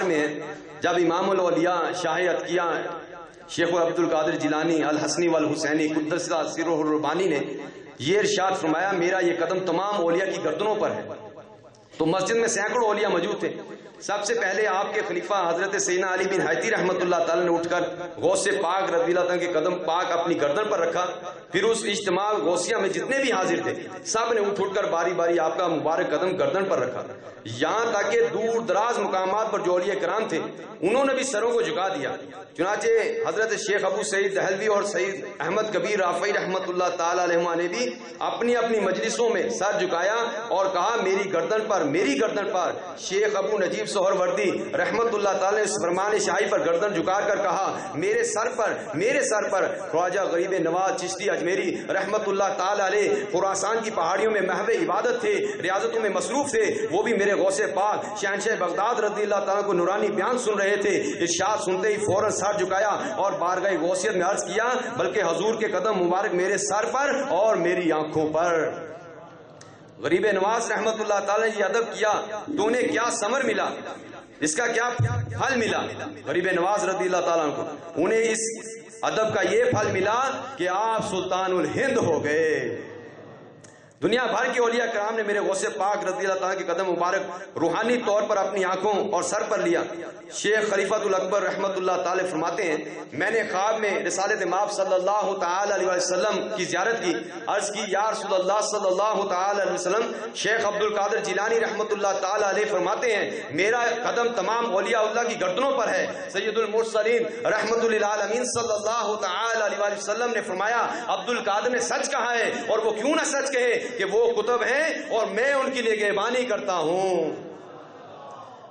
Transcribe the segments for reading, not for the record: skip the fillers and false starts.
میں ہے جب امام الاولیاء شاہ عتقیہ شیخ عبد القادر جیلانی الحسنی والحسینی قدس سرہ الربانی نے یہ ارشاد فرمایا میرا یہ قدم تمام اولیاء کی گردنوں پر ہے. تو مسجد میں سینکڑوں اولیاء موجود تھے. سب سے پہلے آپ کے خلیفہ حضرت سیدنا علی بن حیتی رحمۃ اللہ تعالی نے اٹھ کر غوث پاک رضی اللہ تعالیٰ کے قدم پاک اپنی گردن پر رکھا. پھر اس اجتماع غوثیہ میں جتنے بھی حاضر تھے سب نے اٹھ کر باری باری آپ کا مبارک قدم گردن پر رکھا. یہاں تک کہ دور دراز مقامات پر جو اولیاء کرام تھے انہوں نے بھی سروں کو جھکا دیا. چنانچہ حضرت شیخ ابو سعید دہلوی اور سید احمد کبیر رافعی رحمۃ اللہ تعالی علیہ نے بھی اپنی اپنی مجلسوں میں سر جھکایا اور کہا میری گردن پر شیخ ابو نجیب سہروردی رحمۃ اللہ تعالی نے فرمان شاہی پر گردن جھکا کر کہا میرے سر پر خواجہ غریب نواز چشتی اجمیری رحمۃ اللہ تعالی علیہ خراسان کی پہاڑیوں میں محو عبادت تھے, ریاضتوں میں مصروف تھے. وہ بھی میرے غوث پاک شہنشاہ بغداد رضی اللہ تعالیٰ کو نورانی بیان سن رہے تھے. ارشاد سنتے ہی فوراً سر جھکایا اور بارگاہ غوثیت میں عرض کیا بلکہ حضور کے قدم مبارک میرے سر پر اور میری آنکھوں پر. غریب نواز رحمت اللہ تعالی نے یہ ادب کیا تو انہیں کیا ثمر ملا, اس کا کیا پھل ملا؟ غریب نواز رضی اللہ تعالیٰ کو انہیں اس ادب کا یہ پھل ملا کہ آپ سلطان الہند ہو گئے. دنیا بھر کے اولیاء کرام نے میرے غوث پاک رضی اللہ تعالیٰ کے قدم مبارک روحانی طور پر اپنی آنکھوں اور سر پر لیا. شیخ خلیفۃ الاکبر رحمت اللہ تعالی فرماتے ہیں میں نے خواب میں رسالت مآب صلی اللہ تعالی علیہ وسلم کی زیارت کی. عرض کی یا رسول اللہ صلی اللہ تعالی علیہ وسلم. شیخ عبد القادر جیلانی رحمت اللہ تعالی علیہ فرماتے ہیں میرا قدم تمام اولیاء اللہ کی گردنوں پر ہے. سید المرسلین رحمت للعالمین صلی اللہ تعالی علیہ وسلم نے فرمایا عبد القادر نے سچ کہا ہے اور وہ کیوں نہ سچ کہے کہ وہ کتب ہیں اور میں ان کی نگہبانی کرتا ہوں.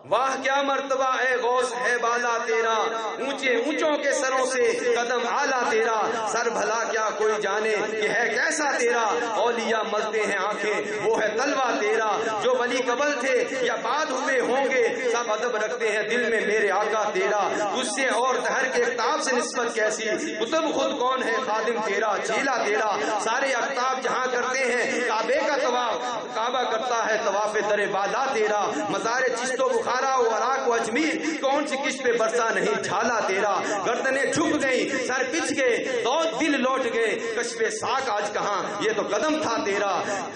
واہ کیا مرتبہ ہے غوث ہے بالا تیرا, اونچے اونچوں کے سروں سے قدم آلہ تیرا. سر بھلا کیا کوئی جانے کہ ہے کیسا تیرا, اولیاء ملتے ہیں آنکھیں وہ ہے تلوہ تیرا. جو ولی قبل تھے یا بعد ہوئے ہوں گے سب ادب رکھتے ہیں دل میں میرے آقا تیرا. تجھ سے اور دہر کے اقتاب سے نسبت کیسی, کتب خود کون ہے خادم تیرا چیلا تیرا. سارے اقتاب جہاں کرتے ہیں کعبے کا طواف, کعبہ کرتا ہے طواف در بالا تیرا. مزار چشت و بخار وراق و اجمیر کون سی کشت پہ برسا نہیں جھالا تیرا. گردنیں جھک گئی سر پچھ گئے دو دل لوٹ گئے کشف ساک آج کہاں یہ تو قدم تھا تیرا.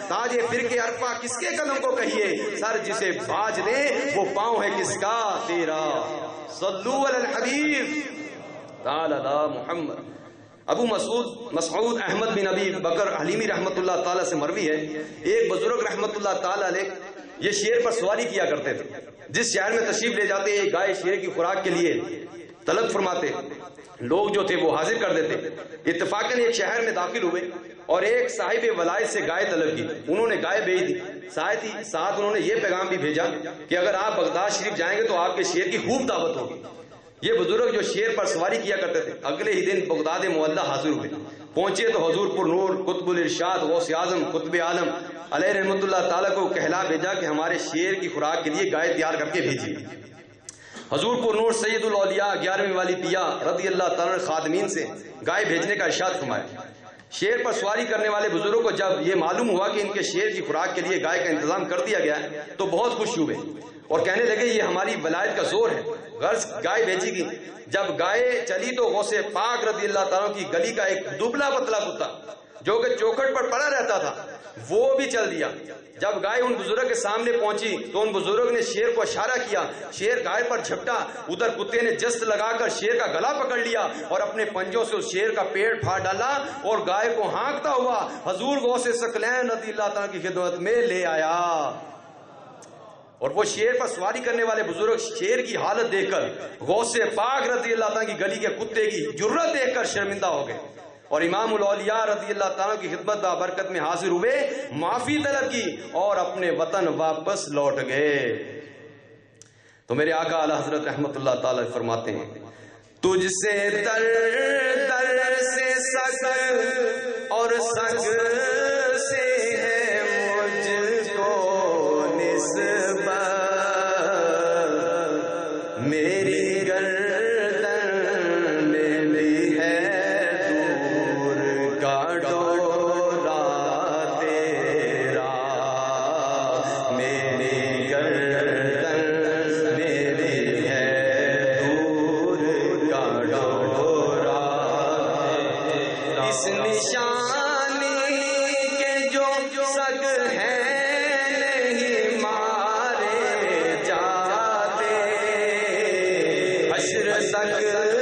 تاج فرقے ارپا کس کے قدم کو کہیے, سر جسے باج دے وہ پاؤں ہے کس کا تیرا. صلو علی الحبیب تعالی محمد. ابو مسعود احمد بن ابی بکر حلیمی رحمت اللہ تعالی سے مروی ہے ایک بزرگ رحمت اللہ تعالی علیہ یہ شیر پر سواری کیا کرتے تھے. جس شہر میں تشریف لے جاتے ایک گائے شیر کی خوراک کے لیے طلب فرماتے, لوگ جو تھے وہ حاضر کر دیتے. اتفاقاً ایک شہر میں داخل ہوئے اور ایک صاحب ولایت سے گائے طلب کی. انہوں نے گائے بھیج دی. ساتھ انہوں نے یہ پیغام بھی بھیجا کہ اگر آپ بغداد شریف جائیں گے تو آپ کے شیر کی خوب دعوت ہوگی. یہ بزرگ جو شیر پر سواری کیا کرتے تھے اگلے ہی دن بغداد معلیٰ حاضر ہوئے. پہنچے تو حضور پر نور قطب الارشاد غوث اعظم قطب عالم علیہ رحمت اللہ تعالیٰ کو کہلا بھیجا کہ ہمارے شیر کی خوراک کے لیے گائے تیار کر کے بھیجیے. حضور پر نور سید الاولیاء 11ویں والی پیا رضی اللہ تعالیٰ خادمین سے گائے بھیجنے کا ارشاد فرمایا. شیر پر سواری کرنے والے بزرگوں کو جب یہ معلوم ہوا کہ ان کے شیر کی خوراک کے لیے گائے کا انتظام کر دیا گیا تو بہت خوش ہوئے اور کہنے لگے یہ ہماری ولایت کا زور ہے. غرض گائے بھیجی گئی. جب گائے چلی تو غوث پاک رضی اللہ تعالیٰ کی گلی کا ایک دبلا پتلا کتا جو کہ چوکھٹ پر پڑا رہتا تھا وہ بھی چل دیا. جب گائے ان بزرگ کے سامنے پہنچی تو ان بزرگ نے شیر کو اشارہ کیا. شیر گائے پر جھپٹا, ادھر کتے نے جست لگا کر شیر کا گلا پکڑ لیا اور اپنے پنجوں سے اس شیر کا پیٹ پھاڑ ڈالا اور گائے کو ہانکتا ہوا حضور غوث ثقلین رضی اللہ تعالیٰ کی خدمت میں لے آیا. اور وہ شیر پر سواری کرنے والے بزرگ شیر کی حالت دیکھ کر غوث پاک رضی اللہ تعالیٰ کی گلی کے کتے کی جرت دیکھ کر شرمندہ ہو گئے اور امام الاولیاء رضی اللہ تعالیٰ کی خدمت برکت میں حاضر ہوئے, معافی طلب کی اور اپنے وطن واپس لوٹ گئے. تو میرے آقا اعلی حضرت رحمت اللہ تعالیٰ فرماتے ہیں تجھ سے در سے سگ اور سگ سے ہے مجھ کو نسبت, میری گردن میں بھی ہے دور کا ڈورا تیرا, میری گردن میں بھی ہے